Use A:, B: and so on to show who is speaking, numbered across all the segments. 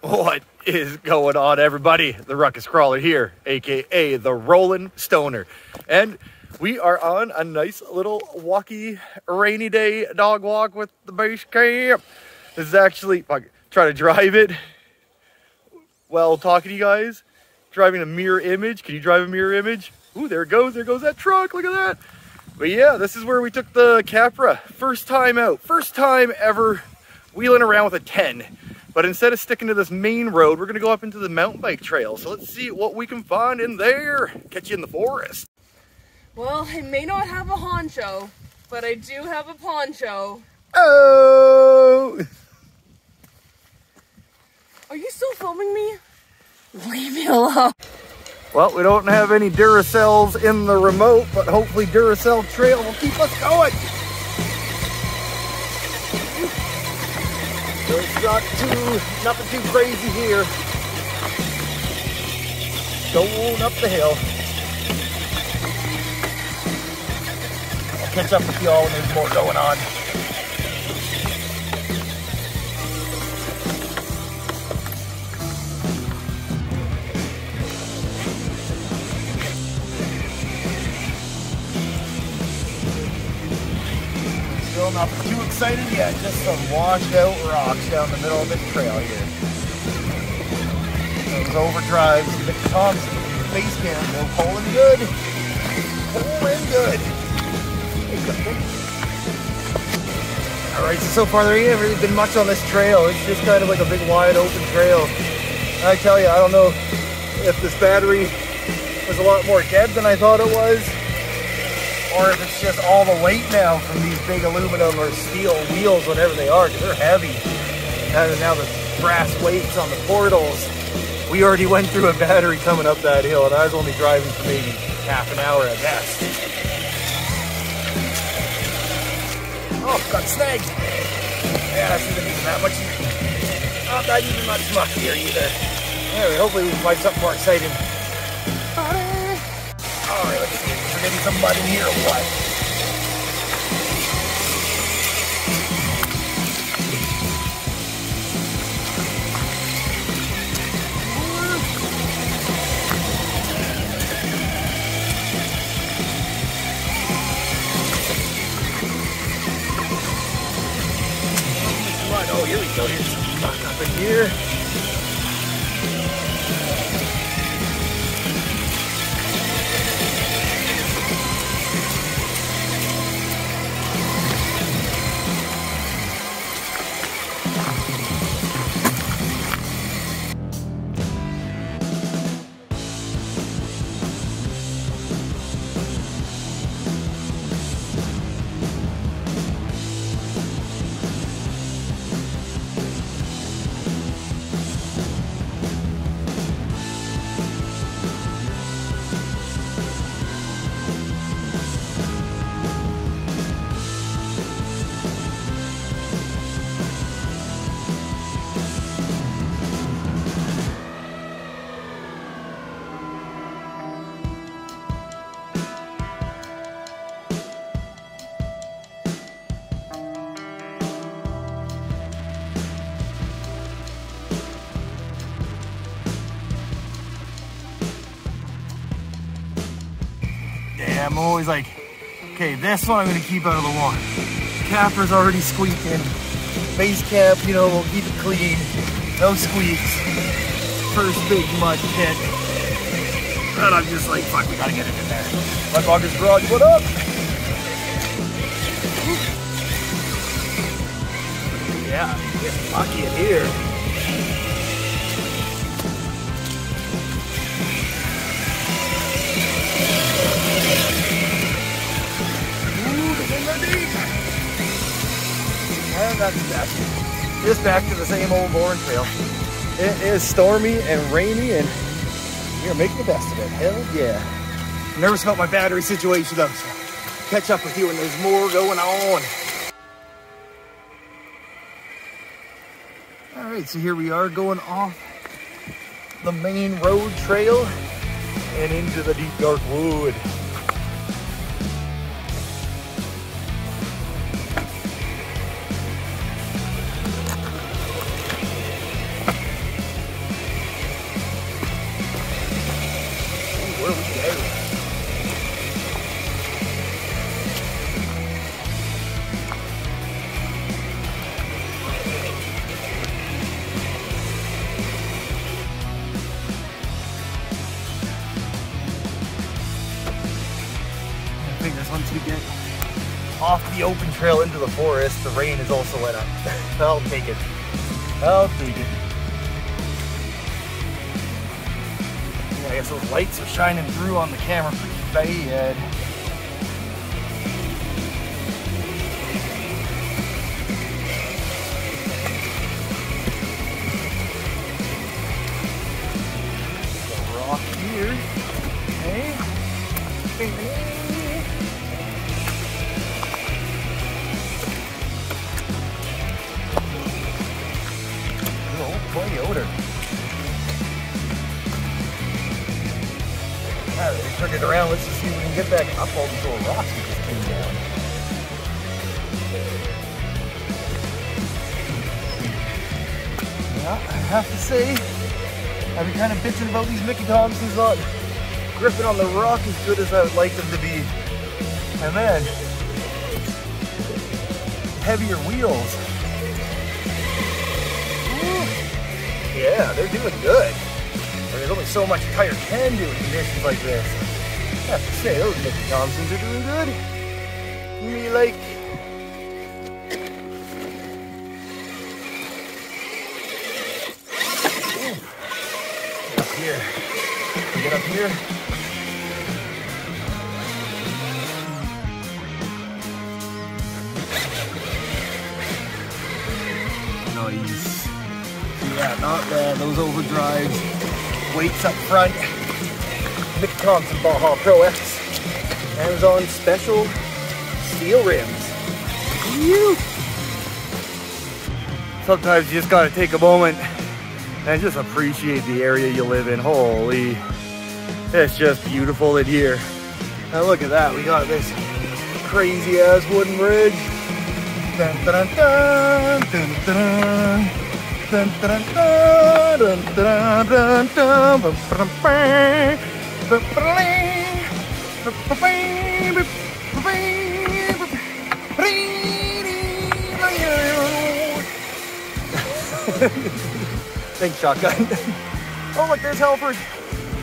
A: What is going on, everybody? The Ruckus Crawler here, aka the Rollin' Stoner, and we are on a nice little walky, rainy day dog walk with the base camp. This is actually, if I try to drive it while talking to you guys, driving a mirror image. Can you drive a mirror image? Ooh, there it goes. There goes that truck. Look at that. But yeah, this is where we took the Capra. First time out. First time ever wheeling around with a 10. But instead of sticking to this main road, we're going to go up into the mountain bike trail. So let's see what we can find in there. Catch you in the forest.
B: Well, I may not have a honcho, but I do have a poncho.
A: Oh!
B: Are you still filming me? Leave me alone.
A: Well, we don't have any Duracells in the remote, but hopefully Duracell Trail will keep us going. So it's nothing too crazy here. Going up the hill. I'll catch up with y'all when there's more going on. Still not too excited yet, just some washed out rocks down the middle of this trail here. Those overdrives, Thompson, Base Camp, they're pulling good. Pulling good. Alright, so far there ain't really been much on this trail. It's just kind of like a big wide open trail. I tell you, I don't know if this battery was a lot more dead than I thought it was, or if it's just all the weight now from these big aluminum or steel wheels, whatever they are, because they're heavy. And now the brass weights on the portals. We already went through a battery coming up that hill, and I was only driving for maybe half an hour at best. Oh, got snagged. Yeah, that's even that much. Not even much muck here either. Anyway, hopefully we can find something more exciting. Alright, let's see. Is there maybe some mud in here or what? Mud. Oh, here we go. Here's some mud up in here. I'm always like, okay, this one I'm going to keep out of the water. Capra's already squeaking. Base Camp, you know, we'll keep it clean. No squeaks. First big mud pit. And I'm just like, fuck, we got to get it in there. My Bogger's Garage, what up? Yeah, get lucky in here. And that's best. Just back to the same old boring trail. It is stormy and rainy, and we are making the best of it. Hell yeah. I'm nervous about my battery situation though, so catch up with you when there's more going on. Alright, so here we are going off the main road trail and into the deep dark wood. once we get off the open trail into the forest. The rain is also wet up. I'll take it. I'll take it. Yeah, I guess those lights are shining through on the camera pretty bad. The rock here. Hey. Toyota. Alright, we turn it around. Let's just see if we can get back up all these little rocks we just came down. Yeah, I have to say, I've been kind of bitching about these Mickey Thompsons not gripping on the rock as good as I would like them to be. And then, heavier wheels. Yeah, they're doing good. There's only so much a tire can do in conditions like this. I have to say, those Mickey Thompsons are doing good. Me like. Get up here. Get up here. Nice. Yeah, not bad. Those overdrives, weights up front. Mickey Thompson Baja Pro X. Amazon special steel rims. Whew. Sometimes you just gotta take a moment and just appreciate the area you live in. Holy, it's just beautiful in here. Now look at that. We got this crazy ass wooden bridge. Dun, dun, dun, dun, dun, dun. Dun, dun, dun, dun, dun, dun, dun, Thanks, shotgun. Oh, look, there's Halford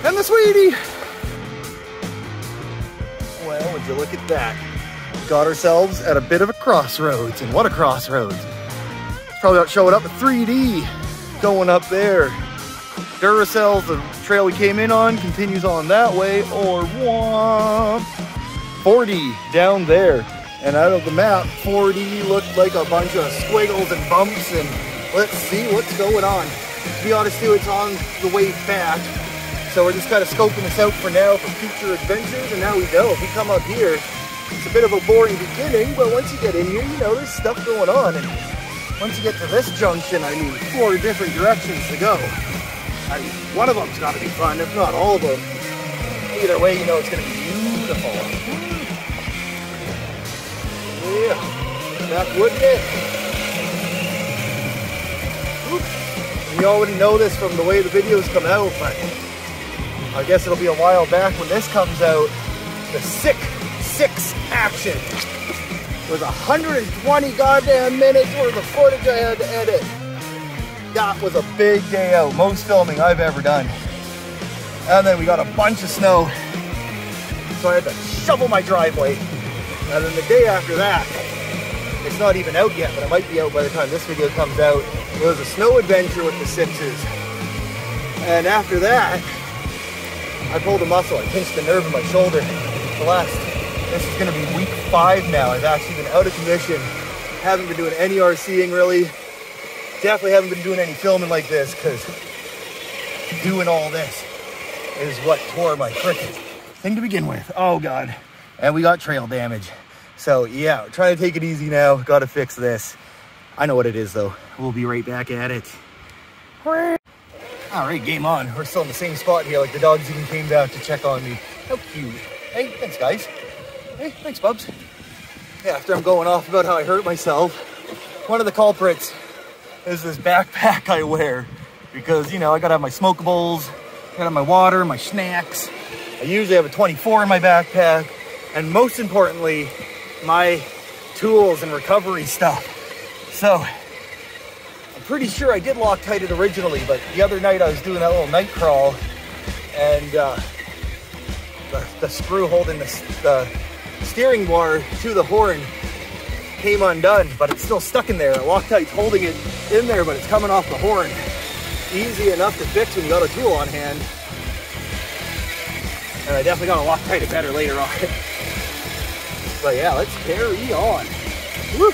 A: and the Sweetie. Well, would you look at that? Got ourselves at a bit of a crossroads, and what a crossroads. Probably not showing up at 3D going up there. Duracell, the trail we came in on, continues on that way, or 40 down there. And out of the map, 40 looked like a bunch of squiggles and bumps, and let's see what's going on. To be honest too, it's on the way back. So we're just kind of scoping this out for now for future adventures, and now we know if we come up here, it's a bit of a boring beginning, but once you get in here, you know, there's stuff going on. And once you get to this junction, I mean, 4 different directions to go. I mean, one of them's got to be fun, if not all of them. Either way, you know it's going to be beautiful. Yeah, that wouldn't it? You already know this from the way the videos come out, but I guess it'll be a while back when this comes out. The Sick 6 action. With 120 goddamn minutes worth of footage I had to edit. That was a big day out. Most filming I've ever done. And then we got a bunch of snow. So I had to shovel my driveway. And then the day after that, it's not even out yet, but it might be out by the time this video comes out. It was a snow adventure with the 6s. And after that, I pulled a muscle. I pinched a nerve in my shoulder. This is going to be week 5 now. I've actually been out of commission. Haven't been doing any RCing really. Definitely haven't been doing any filming like this, because doing all this is what tore my frickin' thing to begin with. Oh God. And we got trail damage. So yeah, we're trying to take it easy now. Got to fix this. I know what it is though. We'll be right back at it. All right, game on. We're still in the same spot here. Like the dogs even came back to check on me. How cute. Hey, thanks guys. Hey, thanks Bubs. Yeah, after I'm going off about how I hurt myself, one of the culprits is this backpack I wear. Because, you know, I gotta have my smokables, gotta have my water, my snacks. I usually have a 24 in my backpack. And most importantly, my tools and recovery stuff. So, I'm pretty sure I did Loctite it originally, but the other night I was doing that little night crawl, and the screw holding the steering bar to the horn came undone, but it's still stuck in there. Loctite's holding it in there, but it's coming off the horn. Easy enough to fix when you got a tool on hand. And I definitely got to Loctite it better later on. But yeah, let's carry on. Woo.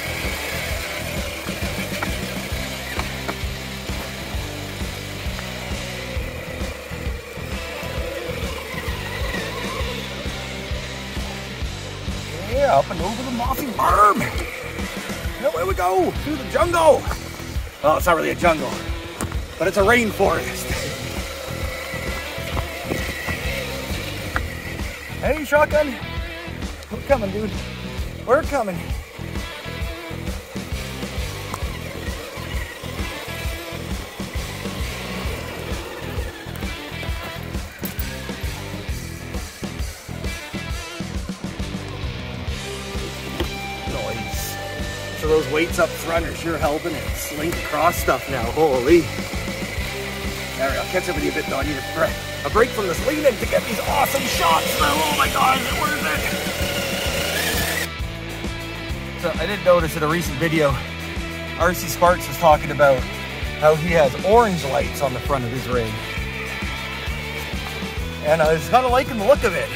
A: Yeah, up and over the mossy berm. And away we go through the jungle. Well, it's not really a jungle, but it's a rainforest. Hey, shotgun. We're coming, dude. We're coming. Nice. So those weights up front are sure helping it slink across stuff now. Holy. All right, I'll catch up with you a bit though. I need a break from this lean-in to get these awesome shots through. Oh my God, is it worth it? So I did notice in a recent video, RC Sparks was talking about how he has orange lights on the front of his rig. And I was kind of liking the look of it.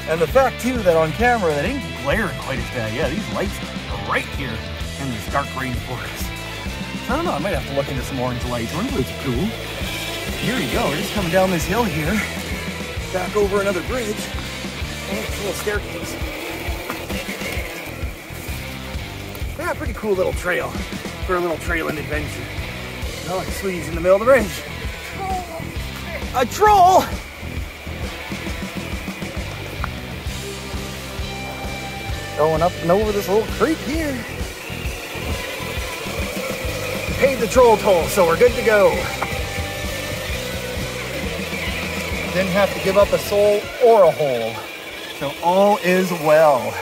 A: And the fact too that on camera, that ain't glaring quite as bad. Yeah, these lights are right here in this dark rainforest. So I don't know, I might have to look into some orange lights. Orange lights are cool. Here you go, we're just coming down this hill here, back over another bridge, and it's a little staircase. Yeah, pretty cool little trail for a little trailing adventure. Oh, like Sweetie's in the middle of the bridge. A troll! Going up and over this little creek here. Paid the troll toll, so we're good to go. Didn't have to give up a soul or a hole. So all is well.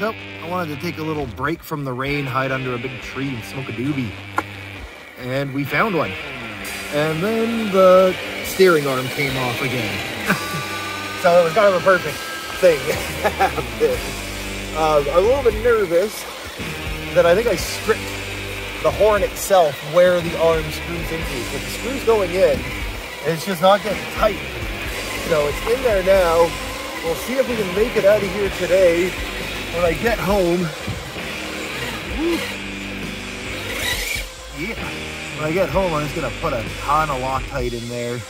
A: So I wanted to take a little break from the rain, hide under a big tree and smoke a doobie. And we found one. And then the steering arm came off again. So it was kind of a perfect thing. I'm a little bit nervous that I think I stripped the horn itself where the arm screws into. But the screw's going in, it's just not getting tight. So it's in there now. We'll see if we can make it out of here today when I get home. Woo. Yeah. When I get home, I'm just gonna put a ton of Loctite in there.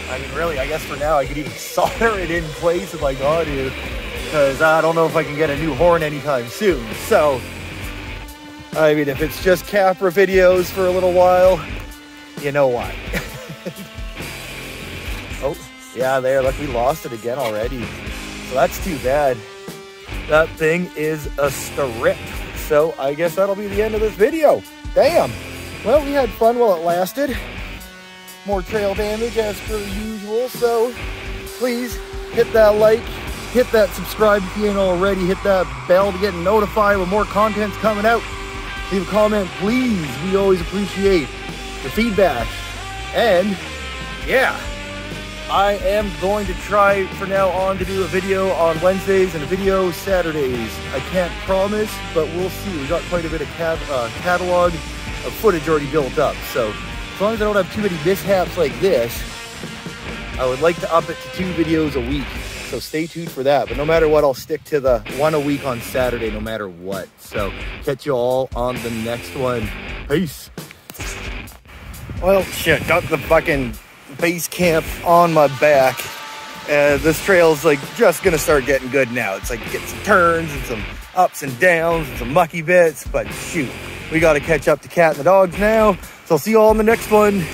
A: I mean, really, I guess for now I could even solder it in place if I got to, because I don't know if I can get a new horn anytime soon. So, I mean, if it's just Capra videos for a little while, you know why. Oh, yeah, there, look, we lost it again already. So that's too bad. That thing is a strip. So I guess that'll be the end of this video. Damn. Well, we had fun while it lasted. More trail damage as per usual. So please hit that like, hit that subscribe if you ain't already, hit that bell to get notified when more content's coming out. Leave a comment, please. We always appreciate the feedback. And yeah, I am going to try from now on to do a video on Wednesdays and a video Saturdays. I can't promise, but we'll see. We got quite a bit of catalog of footage already built up. So as long as I don't have too many mishaps like this, I would like to up it to 2 videos a week. So stay tuned for that. But no matter what, I'll stick to the 1 a week on Saturday, no matter what. So catch you all on the next one. Peace. Well, shit, got the fucking base camp on my back. This trail's like just gonna start getting good now. It's like getting some turns and some ups and downs and some mucky bits, but shoot, we gotta catch up to Cat and the dogs now. So I'll see you all in the next one.